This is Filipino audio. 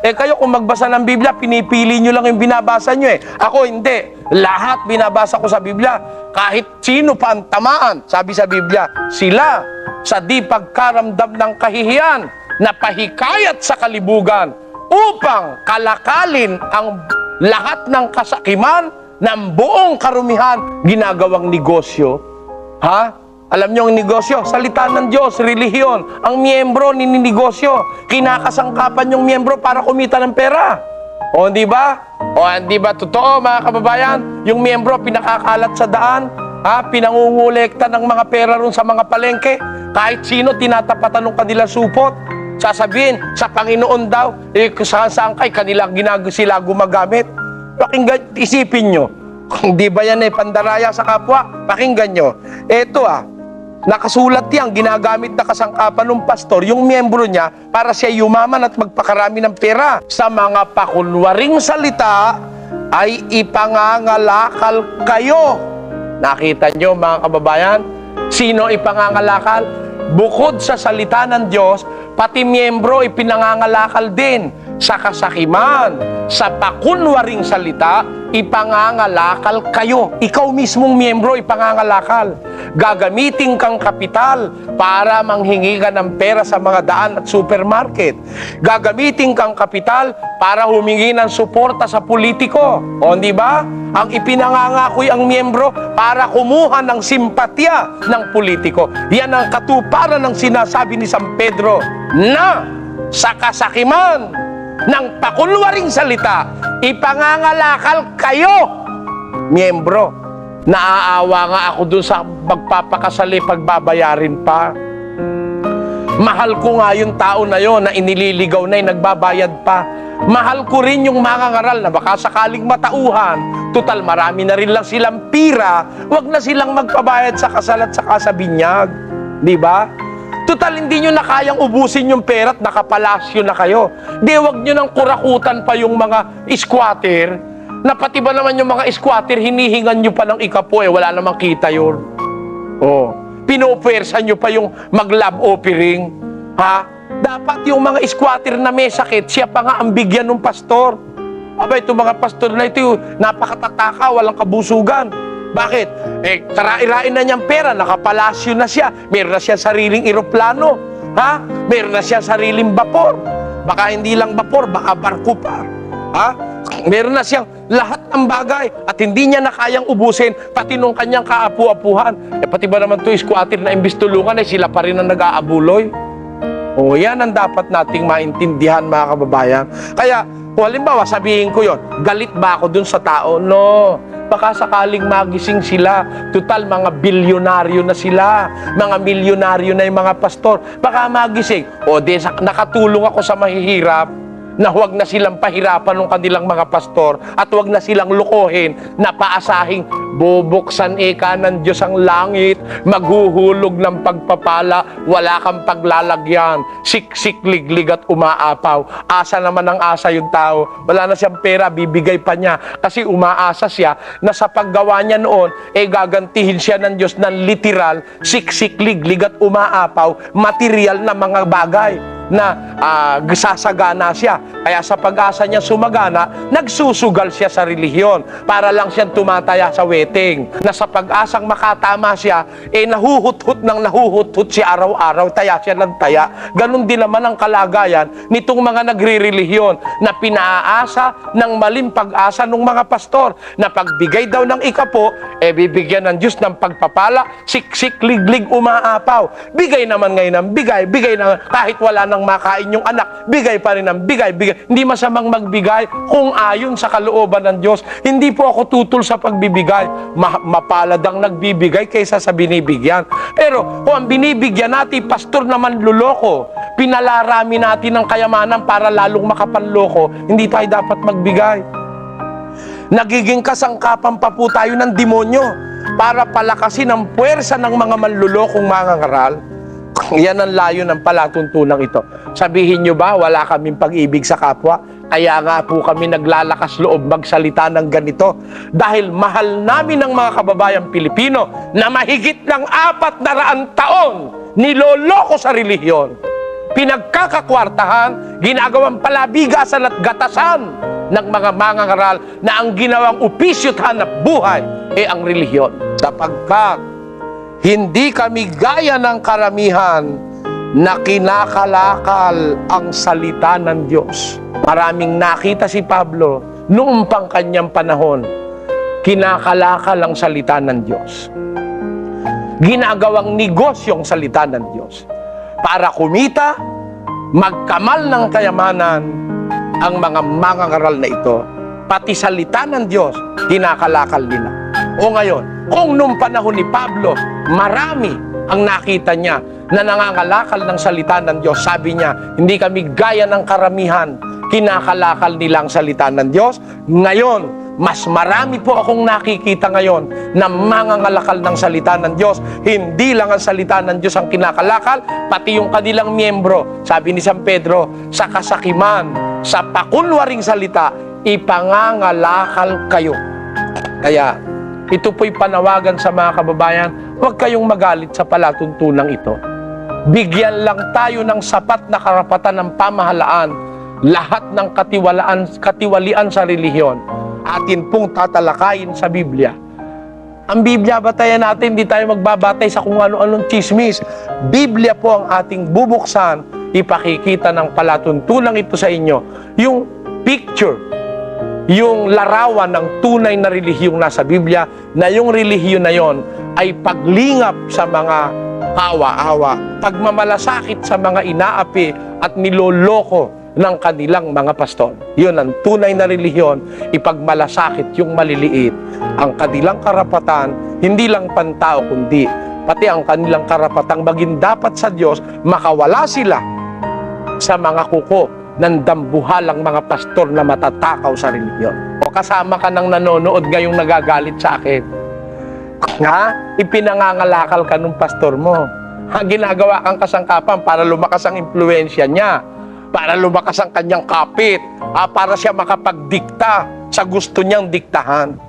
Eh kayo kung magbasa ng Biblia, pinipili nyo lang yung binabasa nyo eh. Ako hindi. Lahat binabasa ko sa Biblia. Kahit sino pa ang tamaan, sabi sa Biblia, sila sa di pagkaramdam ng kahihiyan na pahikayat sa kalibugan upang kalakalin ang lahat ng kasakiman ng buong karumihan ginagawang negosyo. Ha? Alam niyo ang negosyo? Salita ng Diyos, relihiyon. Ang miyembro nininegosyo. Kinakasangkapan yung miyembro para kumita ng pera. O, di ba? O, di ba? Totoo, mga kababayan? Yung miyembro pinakakalat sa daan, pinangungulekta ng mga pera ron sa mga palengke. Kahit sino, tinatapatan ng kanilang supot. Sasabihin, sa Panginoon daw, saan kay kanilang sila gumagamit. Pakinggan, isipin nyo. Kung di ba yan pandaraya sa kapwa, pakinggan nyo. Eto nakasulat yan, ginagamit na kasangkapan ng pastor, yung miyembro niya, para siya yumaman at magpakarami ng pera. Sa mga pakunwaring salita, ay ipangangalakal kayo. Nakita nyo, mga kababayan? Sino ipangangalakal? Bukod sa salita ng Diyos, pati miyembro ipinangangalakal din. Sa kasakiman, sa pakunwaring salita, ipangangalakal kayo. Ikaw mismong miyembro, ipangangalakal. Gagamitin kang kapital para manghingi ka ng pera sa mga daan at supermarket. Gagamitin kang kapital para humingi ng suporta sa politiko. O, di ba? Ang ipinangangako'y ang miyembro para kumuha ng simpatya ng politiko. Yan ang katuparan ng sinasabi ni San Pedro na sa kasakiman ng pakunwaring salita, ipangangalakal kayo, miyembro. Naaawa nga ako dun sa magpapakasali, pagbabayarin pa. Mahal ko nga yung tao na yon na inililigaw na nagbabayad pa. Mahal ko rin yung mga ngaral na baka sakaling matauhan. Tutal, marami na rin lang silang pira. Huwag na silang magpabayad sa kasal at saka sa binyag. Di ba? Total, hindi nyo na kayang ubusin yung pera at nakapalasyo na kayo. Di, wag nyo nang kurakutan pa yung mga squatter, na pati ba naman yung mga squatter, hinihingan nyo pa ng ikapo, wala namang kita yun. Oh, pinopersa nyo pa yung mag-love offering. Ha? Dapat yung mga squatter na may sakit, siya pa nga ang bigyan ng pastor. Aba, itong mga pastor na ito, napakatataka, walang kabusugan. Bakit? Tarairain na niyang pera, nakapalasyo na siya, meron na siya sariling eroplano, ha? Meron na siya sariling vapor. Baka hindi lang vapor, baka barko pa. Ha? Meron na siyang lahat ng bagay at hindi niya na kayang ubusin pati nung kanyang kaapu-apuhan. Pati ba naman ito, squatter na imbis tulungan, sila pa rin ang nag-aabuloy. O, yan ang dapat nating maintindihan, mga kababayan. Kaya, kung halimbawa, sabihin ko yon, galit ba ako dun sa tao? No. Baka sakaling magising sila. Total, mga bilyonaryo na sila. Mga milyonaryo na yung mga pastor. Baka magising. O, nakatulong ako sa mahihirap na huwag na silang pahirapan ng kanilang mga pastor at huwag na silang lukohin na paasahing bubuksan ng Diyos ang langit, maghuhulog ng pagpapala, wala kang paglalagyan, siksik, liglig at umaapaw. Asa naman ang asa yung tao. Wala na siyang pera, bibigay pa niya kasi umaasa siya na sa paggawa niya noon, gagantihin siya ng Diyos ng literal, siksik, liglig at umaapaw, material na mga bagay na sasagana siya. Kaya sa pag-asa niya sumagana, nagsusugal siya sa relihiyon para lang siyang tumataya sa wedding. Na sa pag-asang makatama siya, nahuhut-hut siya araw-araw, taya siya ng taya. Ganon din naman ang kalagayan nitong mga nagre-relihiyon na pinaasa ng maling pag-asa ng mga pastor na pagbigay daw ng ikapo, bibigyan ng Diyos ng pagpapala, siksik, liglig, umaapaw. Bigay naman ngayon ng bigay na kahit wala nang makain yung anak, bigay pa rin ng bigay. Hindi masamang magbigay kung ayon sa kalooban ng Diyos. Hindi po ako tutol sa pagbibigay. Mapalad ang nagbibigay kaysa sa binibigyan. Pero kung ang binibigyan natin, pastor naman luloko, pinalarami natin ng kayamanan para lalong makapanloko, hindi tayo dapat magbigay. Nagiging kasangkapan pa po tayo ng demonyo para palakasin ang puwersa ng mga manlulokong mangangaral. Yan ang layo ng palatuntunang ito. Sabihin nyo ba, wala kaming pag-ibig sa kapwa? Kaya nga po kami naglalakas loob magsalita ng ganito. Dahil mahal namin ang mga kababayang Pilipino na mahigit ng 400 taon niloloko sa relihiyon. pinagkakakwartahan, ginagawang palabigasan at gatasan ng mga mangangaral na ang ginawang opisyo at hanap buhay ay ang relihiyon. Sapagkat hindi kami gaya ng karamihan na kinakalakal ang salita ng Diyos. Maraming nakita si Pablo noong pang kanyang panahon, kinakalakal ang salita ng Diyos. Ginagawang negosyo ang salita ng Diyos. Para kumita, magkamal ng kayamanan ang mga mangangaral na ito. Pati salita ng Diyos, kinakalakal nila. O ngayon, kung noong panahon ni Pablo, marami ang nakita niya na nangangalakal ng salita ng Diyos. Sabi niya, hindi kami gaya ng karamihan, kinakalakal nila ang salita ng Diyos. Ngayon, mas marami po akong nakikita ngayon na mangangalakal ng salita ng Diyos. Hindi lang ang salita ng Diyos ang kinakalakal, pati yung kanilang miyembro. Sabi ni San Pedro, sa kasakiman, sa pakunwaring salita, ipangangalakal kayo. Kaya, ito po'y panawagan sa mga kababayan, huwag kayong magalit sa palatuntunang ito. Bigyan lang tayo ng sapat na karapatan ng pamahalaan, lahat ng katiwalian sa relihiyon, atin pong tatalakayin sa Biblia. Ang Biblia, batayan natin, hindi tayo magbabatay sa kung ano-anong chismis. Biblia po ang ating bubuksan, ipakikita ng palatuntunang ito sa inyo, yung picture, yung larawan ng tunay na relihiyong nasa Biblia, na yung relihiyon na yon ay paglingap sa mga kawa-awa, pagmamalasakit sa mga inaapi at niloloko ng kanilang mga pastor. Yun ang tunay na relihiyon, ipagmalasakit yung maliliit. Ang kanilang karapatan, hindi lang pantao kundi pati ang kanilang karapatang maging dapat sa Diyos, makawala sila sa mga kuko ng dambuhalang mga pastor na matatakaw sa relihiyon. O kasama ka nang nanonood ngayong nagagalit sa akin. Ha? Ipinangangalakal ka ng pastor mo. Ha? Ginagawa kang kasangkapan para lumakas ang impluensya niya, para lumakas ang kanyang kapit, para siya makapagdikta sa gusto niyang diktahan.